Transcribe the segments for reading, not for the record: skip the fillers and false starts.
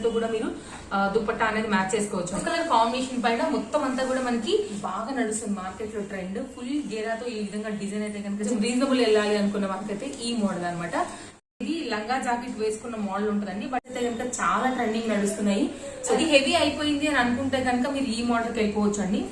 తో కూడా మీరు దుపట్టా అనేది మ్యాచ్ చేసుకోవచ్చు. కలర్ కాంబినేషన్ పైన మొత్తం అంతా కూడా మనకి బాగా నడుస్తుంది మార్కెట్ లో ట్రెండ్. ఫుల్ గేరాతో ఈ విధంగా డిజైన్ అయితే కనుక రీజనబుల్ వెళ్ళాలి అనుకున్న వాళ్ళకైతే ఈ మోడల్ అనమాట. ఇది లంగా జాకెట్ వేసుకున్న మోడల్ ఉంటుందండి. బట్ అయితే కనుక చాలా ట్రెండింగ్ నడుస్తున్నాయి. సో ఇది హెవీ అయిపోయింది అని అనుకుంటే కనుక మీరు ఈ మోడల్కి వెళ్ళిపోవచ్చు అండి.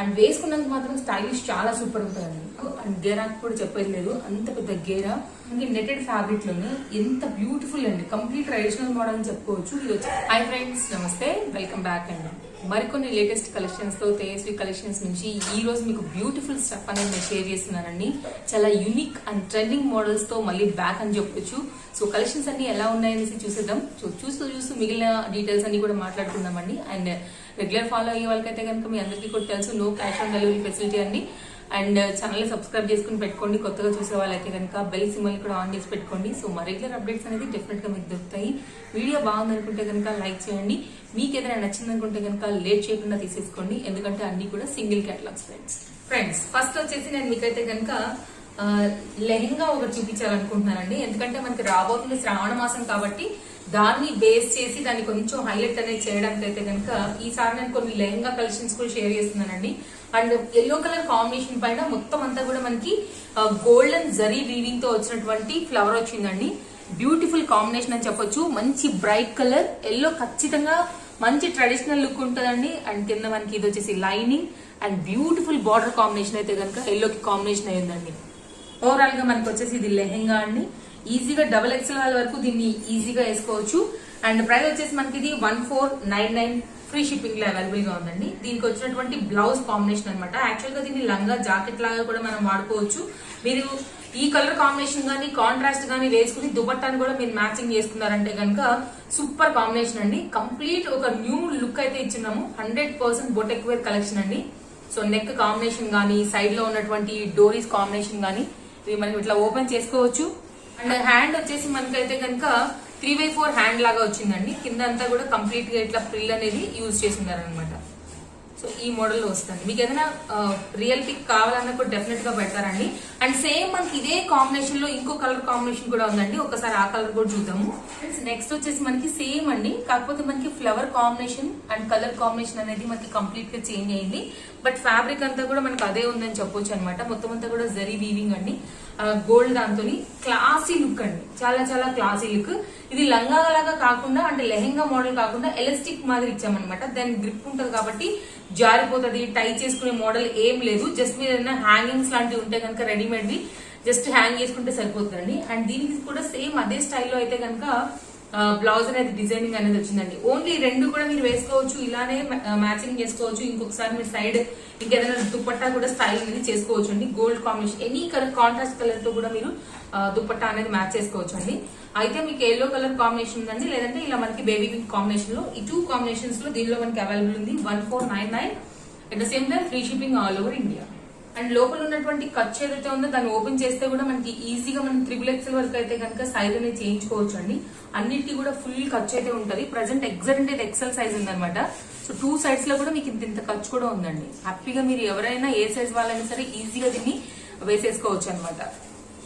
అండ్ వేసుకున్నందుకు మాత్రం స్టైలిష్ చాలా సూపర్ ఉంటుందండి. అండ్ గేరా కూడా చెప్పేది లేదు, అంత పెద్ద గేరా మనకి నెటెడ్ ఫ్యాబ్రిక్ లోనే ఎంత బ్యూటిఫుల్ అండి. కంప్లీట్ ట్రెడిషనల్ మోడల్ అని చెప్పుకోవచ్చు. ఇది వచ్చి హై ఫ్రెండ్స్, నమస్తే, వెల్కమ్ బ్యాక్ అండి. మరికొన్ని లేటెస్ట్ కలెక్షన్స్ తో తేజస్వి కలెక్షన్స్ నుంచి ఈ రోజు మీకు బ్యూటిఫుల్ స్టఫ్ అనేది నేను షేర్ చేస్తున్నానండి. చాలా యూనిక్ అండ్ ట్రెండింగ్ మోడల్స్ తో మళ్ళీ బ్యాక్ అని చెప్పొచ్చు. సో కలెక్షన్స్ అన్ని ఎలా ఉన్నాయనేసి చూసేద్దాం. సో చూస్తూ మిగిలిన డీటెయిల్స్ అన్ని కూడా మాట్లాడుకుందామండి. అండ్ రెగ్యులర్ ఫాలో అయ్యే వాళ్ళకైతే కనుక మీ అందరికీ కూడా తెలుసు, no cash on delivery facility అండి. అండ్ ఛానల్ సబ్స్క్రైబ్ చేసుకుని పెట్టుకోండి. కొత్తగా చూసే వాళ్ళైతే కనుక బెల్ సింబల్ కూడా ఆన్ చేసి పెట్టుకోండి. సో మా రెగ్యులర్ అప్డేట్స్ అనేది డెఫినెట్ గా మీకు దొరుకుతాయి. వీడియో బాగుందనుకుంటే కనుక లైక్ చేయండి. మీకు ఏదైనా నచ్చిందనుకుంటే కనుక లేట్ చేయకుండా తీసేసుకోండి, ఎందుకంటే అన్ని కూడా సింగిల్ కేటలాగ్స్. ఫ్రెండ్స్ ఫస్ట్ వచ్చేసి నేను మీకైతే కనుక లెహెంగా ఒకటి చూపించాలనుకుంటున్నానండి. ఎందుకంటే మనకి రాబోతుంది శ్రావణ మాసం కాబట్టి దాన్ని బేస్ చేసి దాన్ని కొంచెం హైలైట్ అనేది చేయడానికి అయితే కనుక ఈసారి నేను కొన్ని లెహెంగా కలెక్షన్స్ కూడా షేర్ చేస్తున్నానండి. అండ్ ఎల్లో కలర్ కాంబినేషన్ పైన మొత్తం అంతా కూడా మనకి గోల్డెన్ జరీ వీవింగ్ తో వచ్చినటువంటి ఫ్లవర్ వచ్చిందండి. బ్యూటిఫుల్ కాంబినేషన్ అని చెప్పొచ్చు. మంచి బ్రైట్ కలర్ ఎల్లో, ఖచ్చితంగా మంచి ట్రెడిషనల్ లుక్ ఉంటుందండి. అండ్ కింద మనకి ఇది వచ్చేసి lining and beautiful border combination అయితే కనుక ఎల్లోకి కాంబినేషన్ అయ్యిందండి. ఓవరాల్ గా మనకి వచ్చేసి ఇది లెహెంగా అండి. ఈజీగా XXL వాళ్ళ వరకు దీన్ని ఈజీగా వేసుకోవచ్చు. అండ్ ప్రైస్ వచ్చేసి మనకి ఇది 1499 ఫ్రీ షిప్పింగ్ లో అవైలబుల్ గా ఉందండి. దీనికి వచ్చినటువంటి బ్లౌజ్ కాంబినేషన్ అనమాట. యాక్చువల్ గా దీన్ని లంగా జాకెట్ లాగా కూడా మనం వాడుకోవచ్చు. మీరు ఈ కలర్ కాంబినేషన్ గానీ కాంట్రాస్ట్ గానీ వేసుకుని దుపట్టాన్ని కూడా మీరు మ్యాచింగ్ చేసుకున్నారంటే కనుక సూపర్ కాంబినేషన్ అండి. కంప్లీట్ ఒక న్యూ లుక్ అయితే ఇచ్చినాము. 100% బొటెక్ వేర్ కలెక్షన్ అండి. సో నెక్ కాంబినేషన్ గానీ, సైడ్ లో ఉన్నటువంటి డోరీస్ కాంబినేషన్ గానీ ఇవి మనం ఇట్లా ఓపెన్ చేసుకోవచ్చు. అండ్ హ్యాండ్ వచ్చేసి మనకైతే కనుక 3x4 హ్యాండ్ లాగా వచ్చిందండి. కింద అంతా కూడా కంప్లీట్ గా ఇట్లా ఫ్రిల్ అనేది యూజ్ చేస్తున్నారనమాట. సో ఈ మోడల్ లో వస్తుంది. మీకు ఏదైనా రియల్ పిక్ కావాలన్నా కూడా డెఫినెట్ గా పెడతారండి. అండ్ సేమ్ మనకి ఇదే కాంబినేషన్ లో ఇంకో కలర్ కాంబినేషన్ కూడా ఉందండి. ఒకసారి ఆ కలర్ కూడా చూద్దాము. నెక్స్ట్ వచ్చేసి మనకి సేమ్ అండి, కాకపోతే మనకి flower combination and colour combination అనేది మనకి కంప్లీట్ గా చేంజ్ అయింది. బట్ ఫ్యాబ్రిక్ అంతా కూడా మనకి అదే ఉందని చెప్పొచ్చు అనమాట. మొత్తం అంతా కూడా జరీ వీవింగ్ అండి. గోల్డ్ దాంతో క్లాసీ లుక్ అండి, చాలా చాలా క్లాసీ లుక్. ఇది లంగా లాగా కాకుండా అంటే లెహెంగా మోడల్ కాకుండా ఎలాస్టిక్ మాదిరి ఇచ్చామన్నమాట. దాని గ్రిప్ ఉంటది కాబట్టి జారిపోతుంది, టై చేసుకునే మోడల్ ఏం లేదు. జస్ట్ మీరు ఏదైనా హ్యాంగింగ్స్ లాంటివి ఉంటే కనుక రెడీమేడ్ వి జస్ట్ హ్యాంగ్ చేసుకుంటే సరిపోతుందండి. అండ్ దీనికి కూడా సేమ్ అదే స్టైల్లో అయితే కనుక బ్లౌజ్ అనేది డిజైనింగ్ అనేది వచ్చిందండి. ఓన్లీ రెండు కూడా మీరు వేసుకోవచ్చు, ఇలానే మ్యాచింగ్ చేసుకోవచ్చు. ఇంకొకసారి మీరు సైడ్ ఇంకేదైనా దుపట్టా కూడా స్టైల్ అనేది చేసుకోవచ్చు అండి. Gold combination any colour contrast colour తో కూడా మీరు దుపట్టా అనేది మ్యాచ్ చేసుకోవచ్చు అండి. అయితే మీకు ఎల్లో కలర్ కాంబినేషన్ ఉందండి, లేదంటే ఇలా మనకి బేబీ పింక్ కాంబినేషన్ లో ఈ 2 కాంబినేషన్స్ లో దీనిలో మనకి అవైలబుల్ ఉంది. 1499 at the same time free shipping all over India. And లోపల ఉన్నటువంటి ఖర్చు ఏదైతే ఉందో దాన్ని ఓపెన్ చేస్తే కూడా మనకి ఈజీగా మనం XXL వరకు అయితే కనుక సైజ్ అనేది చేయించుకోవచ్చు అండి. అన్నిటికీ కూడా ఫుల్ ఖర్చు అయితే ఉంటది. ప్రెసెంట్ ఎగ్జాక్ట్ అయితే XL సైజ్ ఉందన్నమాట. సో 2 సైడ్స్ లో కూడా మీకు ఇంత ఖర్చు కూడా ఉందండి. హ్యాపీగా మీరు ఎవరైనా ఏ సైజ్ వాళ్ళైనా సరే ఈజీగా దీన్ని వేసేసుకోవచ్చు అనమాట.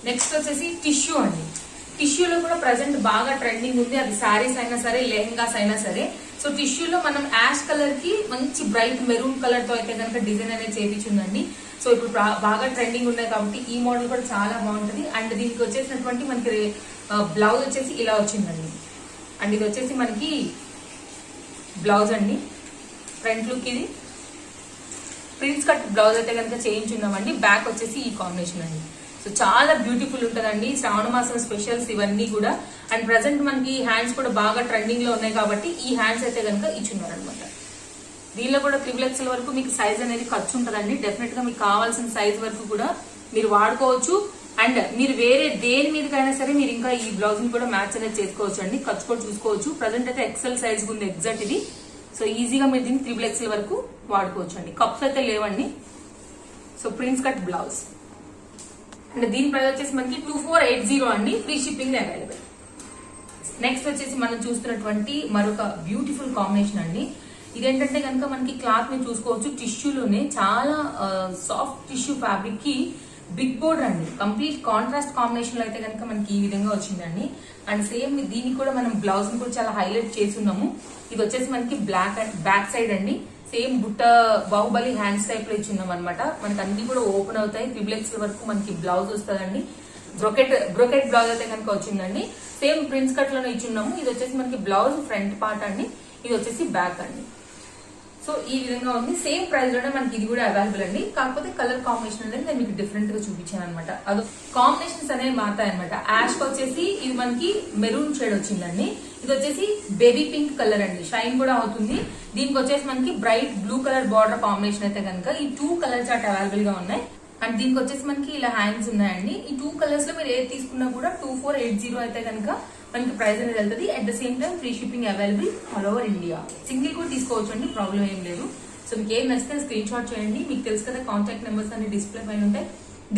నెక్స్ట్ వచ్చేసి టిష్యూ అండి. టిష్యూలో కూడా ప్రెసెంట్ బాగా ట్రెండింగ్ ఉంది. అది శారీస్ అయినా సరే, లెహెంగాస్ అయినా సరే. సో టిష్యూలో మనం యాష్ కలర్ కి మంచి బ్రైట్ మెరూన్ కలర్ తో అయితే కనుక డిజైన్ అనేది చేయించుందండి. సో ఇప్పుడు బాగా ట్రెండింగ్ ఉన్నాయి కాబట్టి ఈ మోడల్ కూడా చాలా బాగుంటుంది. అండ్ దీనికి వచ్చేసినటువంటి మనకి బ్లౌజ్ వచ్చేసి ఇలా వచ్చిందండి. అండ్ ఇది వచ్చేసి మనకి బ్లౌజ్ అండి. ఫ్రంట్ లుక్ ఇది ప్రిన్స్ కట్ బ్లౌజ్ అయితే కనుక చేయించున్నామండి. బ్యాక్ వచ్చేసి ఈ కాంబినేషన్ అండి. సో చాలా బ్యూటిఫుల్ ఉంటుందండి. శ్రావణ మాసం స్పెషల్స్ ఇవన్నీ కూడా. అండ్ ప్రెసెంట్ మనకి హ్యాండ్స్ కూడా బాగా ట్రెండింగ్ లో ఉన్నాయి కాబట్టి ఈ హ్యాండ్స్ అయితే కనుక ఇచ్చున్నారనమాట. దీనిలో కూడా XXL వరకు మీకు సైజ్ అనేది ఖర్చు ఉంటుందండి. డెఫినెట్ గా మీకు కావాల్సిన సైజ్ వరకు కూడా మీరు వాడుకోవచ్చు. అండ్ మీరు వేరే దేని మీదకైనా సరే మీరు ఇంకా ఈ బ్లౌజ్ ని కూడా మ్యాచ్ అనేది చేసుకోవచ్చు అండి. ఖర్చు కూడా చూసుకోవచ్చు. ప్రెసెంట్ అయితే XL సైజ్ ఉంది ఎగ్జాక్ట్ ఇది. సో ఈజీగా మీరు దీన్ని XXL వరకు వాడుకోవచ్చు అండి. కప్స్ అయితే లేవండి. So prince cut blouse and దీని ప్రైస్ వచ్చేసి మనకి 2480 అండి. Free shipping available. నెక్స్ట్ వచ్చేసి మనం చూస్తున్నటువంటి మరొక బ్యూటిఫుల్ కాంబినేషన్ అండి. ఇదేంటంటే కనుక మనకి క్లాత్ ని చూసుకోవచ్చు. టిష్యూలోనే చాలా సాఫ్ట్ టిష్యూ ఫ్యాబ్రిక్ కి బిగ్ బోర్డర్ అండి, కంప్లీట్ కాంట్రాస్ట్ కాంబినేషన్ లో అయితే కనుక మనకి ఈ విధంగా వచ్చిందండి. అండ్ సేమ్ దీనికి కూడా మనం బ్లౌజ్ ని కూడా చాలా హైలైట్ చేస్తున్నాము. ఇది వచ్చేసి మనకి బ్యాక్ సైడ్ అండి, సేమ్ బుట్ట బాహుబలి హ్యాండ్స్ టైప్ లో ఇచ్చున్నాం అనమాట. మనకి అన్ని కూడా ఓపెన్ అవుతాయి. ట్రిపుల్ వరకు మనకి బ్లౌజ్ వస్తుందండి. బ్రోకెట్ బ్లౌజ్ అయితే కనుక వచ్చిందండి. సేమ్ ప్రిన్స్ కట్ లోనే ఇచ్చున్నాము. ఇది వచ్చేసి మనకి బ్లౌజ్ ఫ్రంట్ పార్ట్ అండి, ఇది వచ్చేసి బ్యాక్ అండి. సో ఈ విధంగా ఉంది. సేమ్ ప్రైస్ లోనే మనకి ఇది కూడా అవైలబుల్ అండి. కాకపోతే కలర్ కాంబినేషన్ అనేది నేను మీకు డిఫరెంట్ గా చూపించాను అనమాట. అది కాంబినేషన్స్ అనేవి మారుతాయి అనమాట. యాష్ వచ్చేసి ఇది మనకి మెరూన్ షేడ్ వచ్చిందండి. ఇది వచ్చేసి బేబీ పింక్ కలర్ అండి, షైన్ కూడా అవుతుంది. దీనికి వచ్చేసి మనకి bright blue colour border combination అయితే కనుక ఈ 2 కలర్స్ అట్ అవైలబుల్ గా ఉన్నాయి. అండ్ దీనికి వచ్చేసి మనకి ఇలా హ్యాండ్స్ ఉన్నాయండి. ఈ 2 కలర్స్ లో మీరు ఏది తీసుకున్నా కూడా 2480 అయితే కనుక మనకి ప్రైస్ అనేది వెళ్తుంది. At the same time free shipping available all over India. Single కూడా తీసుకోవచ్చు అండి, ప్రాబ్లం ఏం లేదు. సో మీకు ఏం నచ్చితే స్క్రీన్ షాట్ చేయండి. మీకు తెలుసు కదా కాంటాక్ట్ నెంబర్స్ అన్ని డిస్ప్లే పైన ఉంటాయి,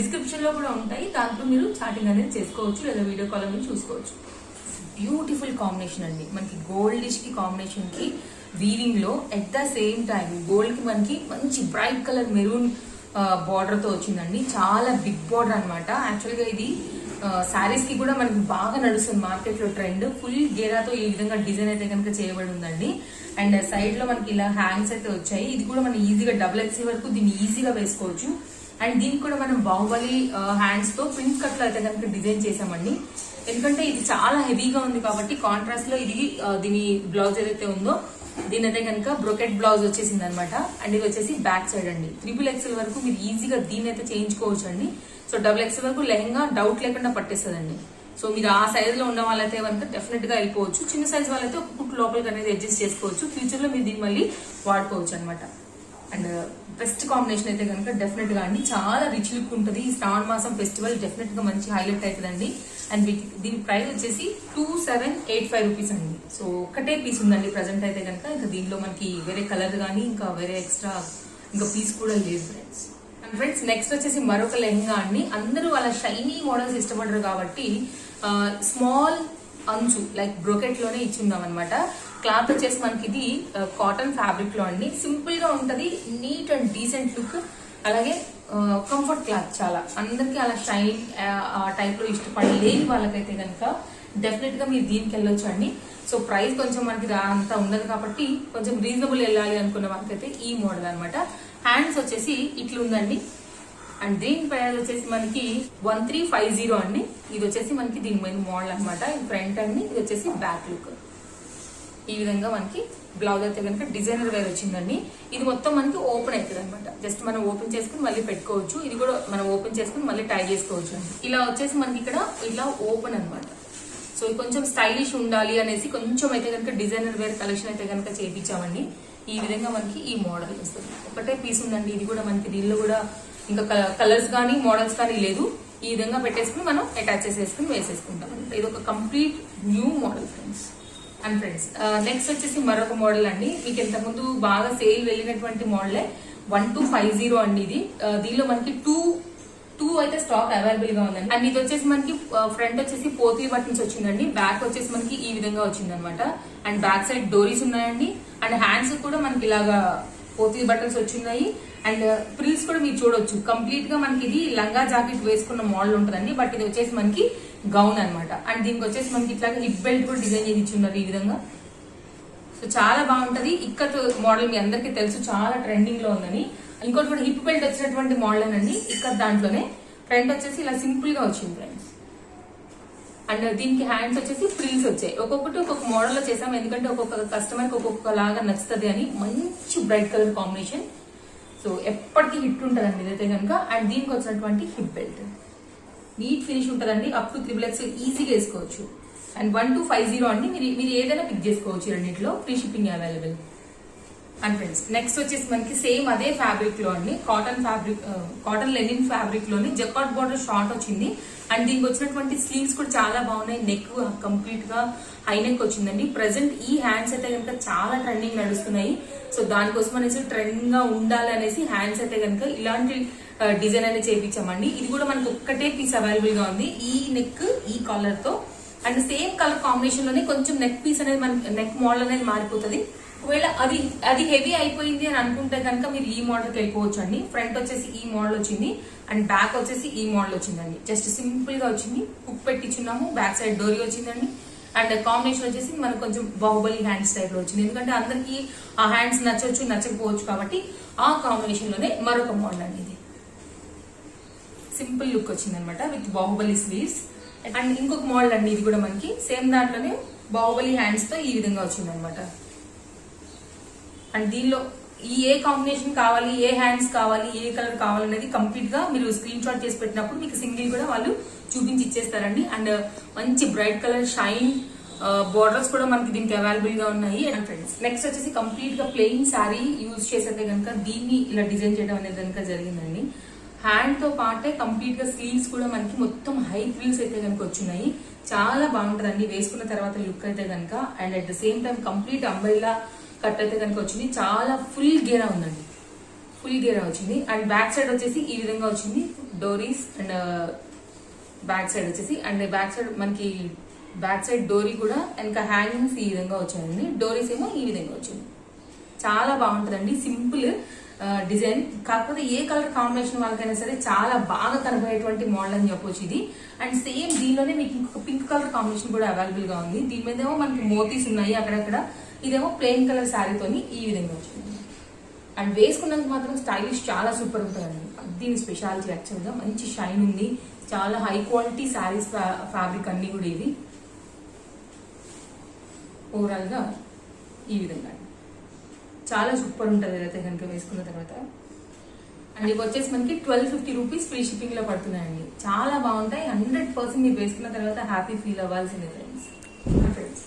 డిస్క్రిప్షన్ లో కూడా ఉంటాయి. దాంట్లో మీరు చాటింగ్ అనేది చేసుకోవచ్చు లేదా వీడియో కాల్ అనేది చూసుకోవచ్చు. బ్యూటిఫుల్ కాంబినేషన్ అండి, మనకి గోల్డిష్ కి కాంబినేషన్ కి వీవింగ్ లో at the same time gold కి మనకి మంచి బ్రైట్ కలర్ మెరూన్ బార్డర్ తో వచ్చిందండి. చాలా బిగ్ బార్డర్ అనమాట. యాక్చువల్ గా ఇది శారీస్ కి కూడా మనకి బాగా నడుస్తుంది మార్కెట్ లో ట్రెండ్. ఫుల్ గేరాతో ఈ విధంగా డిజైన్ అయితే కనుక చేయబడి ఉందండి. అండ్ సైడ్ లో మనకి ఇలా హ్యాండ్స్ అయితే వచ్చాయి. ఇది కూడా మనం ఈజీగా XXL వరకు దీన్ని ఈజీగా వేసుకోవచ్చు. అండ్ దీనికి కూడా మనం బాహుబలి హ్యాండ్స్ తో ప్రిన్స్ కట్ లో అయితే కనుక డిజైన్ చేసామండి. ఎందుకంటే ఇది చాలా హెవీగా ఉంది కాబట్టి కాంట్రాస్ట్ లో ఇది దీని బ్లౌజ్ ఏదైతే ఉందో దీని అయితే కనుక బ్రోకెట్ బ్లౌజ్ వచ్చేసింది అనమాట. అండ్ ఇది వచ్చేసి బ్యాక్ సైడ్ అండి. XXL వరకు మీరు ఈజీగా దీన్ని అయితే చేయించుకోవచ్చు అండి. సో XXL వరకు లెహంగా డౌట్ లేకుండా పట్టేస్తుందండి. సో మీరు ఆ సైజ్ లో ఉన్న వాళ్ళైతే కనుక డెఫినెట్ గా వెళ్ళిపోవచ్చు. చిన్న సైజ్ వాళ్ళైతే ఒక కుట్టు లోపలికి అనేది అడ్జస్ట్ చేసుకోవచ్చు. ఫ్యూచర్ లో మీరు దీన్ని మళ్ళీ వాడుకోవచ్చు అనమాట. అండ్ బెస్ట్ కాంబినేషన్ అయితే కనుక డెఫినెట్ గా అండి, చాలా రిచ్ లుక్ ఉంటుంది. ఈ శ్రావణ మాసం ఫెస్టివల్ డెఫినెట్ గా మంచి హైలైట్ అవుతుందండి. అండ్ దీని ప్రైస్ వచ్చేసి 2785 రూపీస్ అండి. సో ఒకటే పీస్ ఉందండి ప్రజెంట్ అయితే కనుక. ఇంకా దీనిలో మనకి వేరే కలర్ కానీ ఇంకా వేరే ఎక్స్ట్రా ఇంకా పీస్ కూడా లేదు ఫ్రెండ్స్. అండ్ ఫ్రెండ్స్ నెక్స్ట్ వచ్చేసి మరొక లెహంగా అండి. అందరూ వాళ్ళ షైనీ మోడల్స్ ఇష్టపడరు కాబట్టి స్మాల్ అంచు లైక్ బ్రోకెట్ లోనే ఇచ్చిందాం అనమాట. క్లాత్ వచ్చేసి మనకి ఇది కాటన్ ఫ్యాబ్రిక్ లో అండి. సింపుల్ గా ఉంటది, నీట్ అండ్ డీసెంట్ లుక్. అలాగే కంఫర్ట్ క్లాత్ చాలా అందరికి అలా షైన్ ఆ టైప్ లో ఇష్టపడలేని వాళ్ళకైతే కనుక డెఫినెట్ గా మీరు దీనికి వెళ్ళొచ్చు అండి. సో ప్రైస్ కొంచెం మనకి అంతా ఉండదు కాబట్టి కొంచెం రీజనబుల్ వెళ్ళాలి అనుకున్న వాళ్ళకైతే ఈ మోడల్ అనమాట. హ్యాండ్స్ వచ్చేసి ఇట్లా ఉందండి. అండ్ దీని ప్రైస్ వచ్చేసి మనకి 1350 అండి. ఇది వచ్చేసి మనకి దీని మీద మోడల్ అనమాట. ఇది ఫ్రంట్ అండి, ఇది వచ్చేసి బ్యాక్ లుక్. ఈ విధంగా మనకి బ్లౌజ్ అయితే కనుక డిజైనర్ వేర్ వచ్చిందండి. ఇది మొత్తం మనకి ఓపెన్ అవుతుంది అనమాట. జస్ట్ మనం ఓపెన్ చేసుకుని మళ్ళీ పెట్టుకోవచ్చు. ఇది కూడా మనం ఓపెన్ చేసుకుని మళ్ళీ టై చేసుకోవచ్చు అండి. ఇలా వచ్చేసి మనకి ఇక్కడ ఇలా ఓపెన్ అనమాట. సో ఇది కొంచెం స్టైలిష్ ఉండాలి అనేసి కొంచెం అయితే కనుక డిజైనర్ వేర్ కలెక్షన్ అయితే కనుక చేయించామండి. ఈ విధంగా మనకి ఈ మోడల్ వస్తుంది. ఒకటే పీస్ ఉందండి. ఇది కూడా మనకి దీనిలో కూడా ఇంకా కలర్స్ కానీ మోడల్స్ కానీ లేదు. ఈ విధంగా పెట్టేసుకుని మనం అటాచ్ చేసేసుకుని వేసేసుకుంటాం. ఇది ఒక complete new model friends. And friends next వచ్చేసి మరొక మోడల్ అండి. మీకు ఇంతకుముందు బాగా సేల్ వెళ్ళినటువంటి మోడలే 1250 అండి. ఇది దీనిలో మనకి టూ అయితే స్టాక్ అవైలబుల్ గా ఉందండి. అండ్ ఇది వచ్చేసి మనకి ఫ్రంట్ వచ్చేసి పోతీ బటన్స్ వచ్చిందండి. బ్యాక్ వచ్చేసి మనకి ఈ విధంగా వచ్చింది అనమాట. అండ్ బ్యాక్ సైడ్ డోరీస్ ఉన్నాయండి. అండ్ హ్యాండ్స్ కూడా మనకి ఇలాగా పోతీ బటన్స్ వచ్చినాయి. అండ్ ప్రిల్స్ కూడా మీరు చూడొచ్చు. కంప్లీట్ గా మనకి ఇది లంగా జాకెట్ వేసుకున్న మోడల్ ఉంటుందండి. బట్ ఇది వచ్చేసి మనకి గౌన్ అనమాట. అండ్ దీనికి వచ్చేసి మనకి ఇట్లాగా హిప్ బెల్ట్ కూడా డిజైన్ చేసి ఇచ్చున్నారు ఈ విధంగా. సో చాలా బాగుంటది. ఇక్కత్ మోడల్ మీ అందరికీ తెలుసు, చాలా ట్రెండింగ్ లో ఉందని. ఇంకోటి కూడా హిప్ బెల్ట్ వచ్చినటువంటి మోడల్ అండి. ఇక్కత్ దాంట్లోనే ఫ్రంట్ వచ్చేసి ఇలా సింపుల్ గా వచ్చింది ఫ్రెండ్స్. అండ్ దీనికి హ్యాండ్స్ వచ్చేసి ఫ్రిల్స్ వచ్చాయి. ఒక్కొక్కటి ఒక్కొక్క మోడల్ లో చేసాం, ఎందుకంటే ఒక్కొక్క కస్టమర్ కి ఒక్కొక్క లాగా నచ్చుతుంది అని. మంచి బ్రైట్ కలర్ కాంబినేషన్. సో ఎప్పటికీ హిట్ ఉంటుందండి ఇదైతే కనుక. అండ్ దీనికి వచ్చినటువంటి హిప్ బెల్ట్ నీట్ ఫినిష్ ఉంటుందండి. అప్ టు XXL ఈజీగా వేసుకోవచ్చు. అండ్ 1250 అండి. మీరు ఏదైనా పిక్ చేసుకోవచ్చు. రెండింటిలో free shipping available. And friends next వచ్చేసి మనకి సేమ్ అదే ఫ్యాబ్రిక్ లో అండి, కాటన్ లెనిన్ ఫ్యాబ్రిక్ లోని జకార్డ్ బార్డర్ షార్ట్ వచ్చింది. అండ్ దీనికి వచ్చినటువంటి స్లీవ్స్ కూడా చాలా బాగున్నాయి. నెక్ కంప్లీట్ గా హై నెక్ వచ్చిందండి. ప్రెసెంట్ ఈ హ్యాండ్స్ అయితే కనుక చాలా ట్రెండింగ్ నడుస్తున్నాయి. సో దానికోసం అనేసి ట్రెండ్ గా ఉండాలి అనేసి హ్యాండ్స్ అయితే కనుక ఇలాంటి డిజైన్ అనేది చేయించామండి. ఇది కూడా మనకి ఒక్కటే పీస్ అవైలబుల్ గా ఉంది. ఈ నెక్ ఈ కలర్ తో అండ్ సేమ్ కలర్ కాంబినేషన్ లోనే కొంచెం నెక్ పీస్ అనేది మన నెక్ మోడల్ అనేది మారిపోతుంది. ఒకవేళ అది హెవీ అయిపోయింది అని అనుకుంటే కనుక మీరు ఈ మోడల్కి వెళ్ళిపోవచ్చు అండి. ఫ్రంట్ వచ్చేసి ఈ మోడల్ వచ్చింది అండ్ బ్యాక్ వచ్చేసి ఈ మోడల్ వచ్చిందండి. జస్ట్ సింపుల్ గా వచ్చింది, హుక్ పెట్టించున్నాము, బ్యాక్ సైడ్ డోరీ వచ్చిందండి. అండ్ కాంబినేషన్ వచ్చేసి మనకు కొంచెం బాహుబలి హ్యాండ్స్ టైప్ లో వచ్చింది. ఎందుకంటే అందరికి ఆ హ్యాండ్స్ నచ్చవచ్చు నచ్చకపోవచ్చు కాబట్టి ఆ కాంబినేషన్ లోనే మరొక మోడల్ అండి. ఇది సింపుల్ లుక్ వచ్చింది అనమాట విత్ బాహుబలి స్లీవ్స్. అండ్ ఇంకొక మోడల్ అండి, ఇది కూడా మనకి సేమ్ దాంట్లోనే బాహుబలి హ్యాండ్స్ తో ఈ విధంగా వచ్చింది అనమాట. అండ్ దీనిలో ఏ కాంబినేషన్ కావాలి, ఏ హ్యాండ్స్ కావాలి, ఏ కలర్ కావాలనేది కంప్లీట్ గా మీరు స్క్రీన్ షాట్ చేసి పెట్టినప్పుడు మీకు సింగిల్ కూడా వాళ్ళు చూపించి ఇచ్చేస్తారండి. అండ్ మంచి బ్రైట్ కలర్ షైన్ బోర్డర్స్ కూడా మనకి దీనికి అవైలబుల్ గా ఉన్నాయి. అండ్ ఫ్రెండ్స్ నెక్స్ట్ వచ్చేసి కంప్లీట్ గా ప్లెయిన్ శారీ యూజ్ చేసేదే కనుక దీన్ని ఇలా డిజైన్ చేయడం అనేది కనుక జరిగిందండి. హ్యాండ్ తో పాటే కంప్లీట్ గా స్లీవ్స్ కూడా మనకి మొత్తం హై ఫ్రిల్స్ అయితే కనుక వచ్చినాయి. చాలా బాగుంటదండి వేసుకున్న తర్వాత లుక్ అయితే కనుక. And at the same time complete umbrella cut అయితే కనుక వచ్చింది. చాలా ఫుల్ గేరా ఉందండి, ఫుల్ గేరా వచ్చింది. అండ్ బ్యాక్ సైడ్ వచ్చేసి ఈ విధంగా వచ్చింది డోరీస్. అండ్ బ్యాక్ సైడ్ వచ్చేసి అండ్ బ్యాక్ సైడ్ మనకి బ్యాక్ సైడ్ డోరీ కూడా ఇంకా హ్యాంగింగ్స్ ఈ విధంగా వచ్చాయండి. డోరీస్ ఏమో ఈ విధంగా వచ్చింది. చాలా బాగుంటుందండి, సింపుల్ డిజైన్. కాకపోతే ఏ కలర్ కాంబినేషన్ వాళ్ళకైనా సరే చాలా బాగా కనబడేటువంటి మోడల్ అని చెప్పొచ్చు ఇది. అండ్ సేమ్ దీనిలోనే మీకు ఇంకొక పింక్ కలర్ కాంబినేషన్ కూడా అవైలబుల్ గా ఉంది. దీని మీద ఏమో మనకి మోతీస్ ఉన్నాయి అక్కడక్కడ. ఇదేమో ప్లెయిన్ కలర్ శారీతోని ఈ విధంగా వచ్చింది. అండ్ వేసుకున్నందుకు మాత్రం స్టైలిష్ చాలా సూపర్ ఉంటుందండి. దీని స్పెషాలిటీ యాక్చువల్ గా మంచి షైన్ ఉంది. చాలా హై క్వాలిటీ శారీస్ ఫ్యాబ్రిక్ అన్ని కూడా ఇది. ఓవరాల్ గా ఈ విధంగా చాలా సూపర్ ఉంటుంది ఏదైతే కనుక వేసుకున్న తర్వాత. అండ్ ఇవి వచ్చేసి మనకి 1250 రూపీస్ ఫ్రీ షిప్పింగ్ లో పడుతున్నాయండి. చాలా బాగుంటాయి. 100% మీరు వేసుకున్న తర్వాత హ్యాపీ ఫీల్ అవ్వాల్సిందే ఫ్రెండ్స్.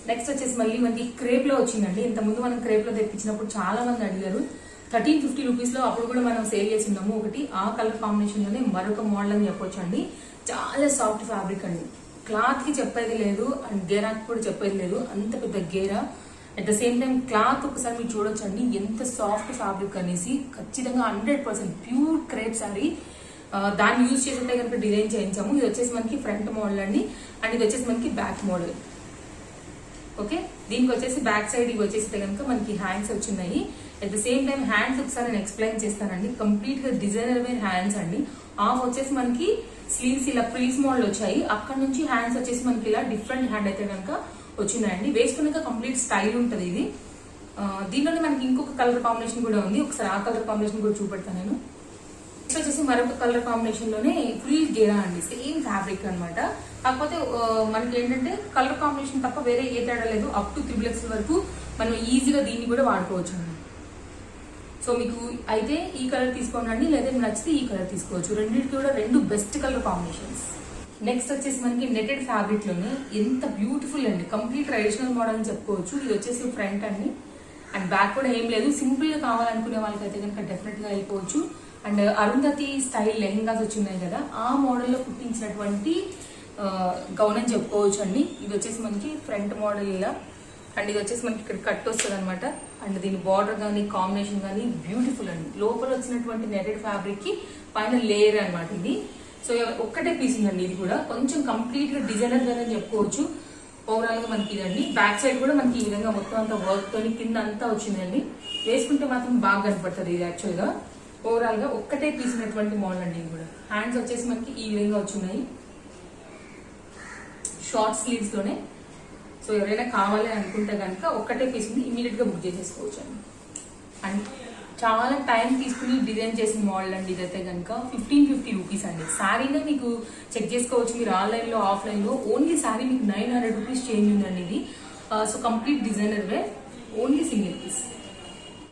నెక్స్ట్ వచ్చేసి మళ్ళీ మనకి క్రేప్ లో వచ్చిందండి. ఇంత ముందు మనం క్రేప్ లో తెప్పించినప్పుడు చాలా మంది అడిగారు. 1350 రూపీస్ లో అప్పుడు కూడా మనం సేల్ చేసి ఉన్నాము. ఒకటి ఆ కలర్ కాంబినేషన్ లోనే మరొక మోడల్ అని చెప్పొచ్చు అండి. చాలా సాఫ్ట్ ఫ్యాబ్రిక్ అండి, క్లాత్ కి చెప్పేది లేదు అండ్ గేరాకి కూడా చెప్పేది లేదు. అంత పెద్ద గేరా. At the same time cloth ఒకసారి మీరు చూడొచ్చండి ఎంత సాఫ్ట్ ఫ్యాబ్రిక్ అనేసి. ఖచ్చితంగా 100% ప్యూర్ క్రేప్ శారీ. దాన్ని యూజ్ చేసేటే కనుక డిజైన్ చేయించాము. ఇది వచ్చేసి మనకి ఫ్రంట్ మోడల్ అండి. అండ్ ఇది వచ్చేసి మనకి బ్యాక్ మోడల్. ఓకే, దీనికి వచ్చేసి బ్యాక్ సైడ్ ఇవి వచ్చేసి కనుక మనకి హ్యాండ్స్ వచ్చినాయి. At the same time hands ఒకసారి నేను ఎక్స్ప్లెయిన్ చేస్తానండి. కంప్లీట్ గా డిజైనర్ వేర్ హ్యాండ్స్ అండి. ఆఫ్ వచ్చేసి మనకి స్లీవ్స్ ఇలా ప్రీస్ మోడల్ వచ్చాయి. అక్కడ నుంచి హ్యాండ్స్ వచ్చేసి మనకి ఇలా డిఫరెంట్ హ్యాండ్ అయితే కనుక వచ్చిందండి. వేసుకున్నాక కంప్లీట్ స్టైల్ ఉంటుంది ఇది. దీనిలోనే మనకి ఇంకొక కలర్ కాంబినేషన్ కూడా ఉంది. ఒకసారి ఆ కలర్ కాంబినేషన్ కూడా చూపెడతాను నేను. నెక్స్ట్ వచ్చేసి మరొక కలర్ కాంబినేషన్ లోనే ఫుల్ గేరా అండి, సేమ్ ఫ్యాబ్రిక్ అనమాట. కాకపోతే మనకి ఏంటంటే కలర్ కాంబినేషన్ తప్ప వేరే ఏ తేడా లేదు. అప్ టు 3x వరకు మనం ఈజీగా దీన్ని కూడా వాడుకోవచ్చు అండి. సో మీకు అయితే ఈ కలర్ తీసుకోండి, లేదా నచ్చితే ఈ కలర్ తీసుకోవచ్చు. రెండింటికి కూడా రెండు బెస్ట్ కలర్ కాంబినేషన్స్. నెక్స్ట్ వచ్చేసి మనకి నెటెడ్ ఫ్యాబ్రిక్ లోనే ఎంత బ్యూటిఫుల్ అండి, కంప్లీట్ ట్రెడిషనల్ మోడల్ అని చెప్పుకోవచ్చు. ఇది వచ్చేసి ఫ్రంట్ అండి. అండ్ బ్యాక్ కూడా ఏం లేదు. సింపుల్ గా కావాలనుకునే వాళ్ళకైతే కనుక డెఫినెట్ గా వెళ్ళిపోవచ్చు. అండ్ అరుంధతి స్టైల్ లెహెంగాస్ వచ్చినాయి కదా, ఆ మోడల్లో కుట్టించినటువంటి గౌన్ అని చెప్పుకోవచ్చు అండి. ఇది వచ్చేసి మనకి ఫ్రంట్ మోడల్ ఇలా. అండ్ ఇది వచ్చేసి మనకి ఇక్కడ కట్ వస్తుంది అనమాట. అండ్ దీని బార్డర్ కానీ కాంబినేషన్ కానీ బ్యూటిఫుల్ అండి. లోపల వచ్చినటువంటి నెటెడ్ ఫ్యాబ్రిక్ కి పైన లేయర్ అనమాట ఇది. సో ఒక్కటే పీస్ ఉందండి. ఇది కూడా కొంచెం కంప్లీట్ గా డిజైనర్ గానే చెప్పుకోవచ్చు. ఓవరాల్ గా మనకి ఇదండి. బ్యాక్ సైడ్ కూడా మనకి ఈ విధంగా మొత్తం అంతా వర్క్ తోని కింద అంతా వచ్చిందండి. వేసుకుంటే మాత్రం బాగా కనపడుతుంది ఇది యాక్చువల్ గా. ఓవరాల్ గా ఒక్కటే పీస్ ఉన్నటువంటి మోడల్ అండి. ఇది కూడా హ్యాండ్స్ వచ్చేసి మనకి ఈ విధంగా వచ్చున్నాయి షార్ట్ స్లీవ్స్ లోనే. సో ఎవరైనా కావాలి అనుకుంటే కనుక ఒక్కటే పీస్ ఉంది, ఇమీడియట్ గా బుక్ చేసేసుకోవచ్చు అండి. అండ్ చాలా టైం తీసుకుని డిజైన్ చేసిన మోడల్ అండి. ఇదైతే కనుక 1550 రూపీస్ అండి. శారీనే మీకు చెక్ చేసుకోవచ్చు మీరు ఆన్లైన్ లో ఆఫ్లైన్ లో. ఓన్లీ శారీ మీకు 900 రూపీస్ చేంజ్ ఉందండి ఇది. So complete designer wear, only single piece.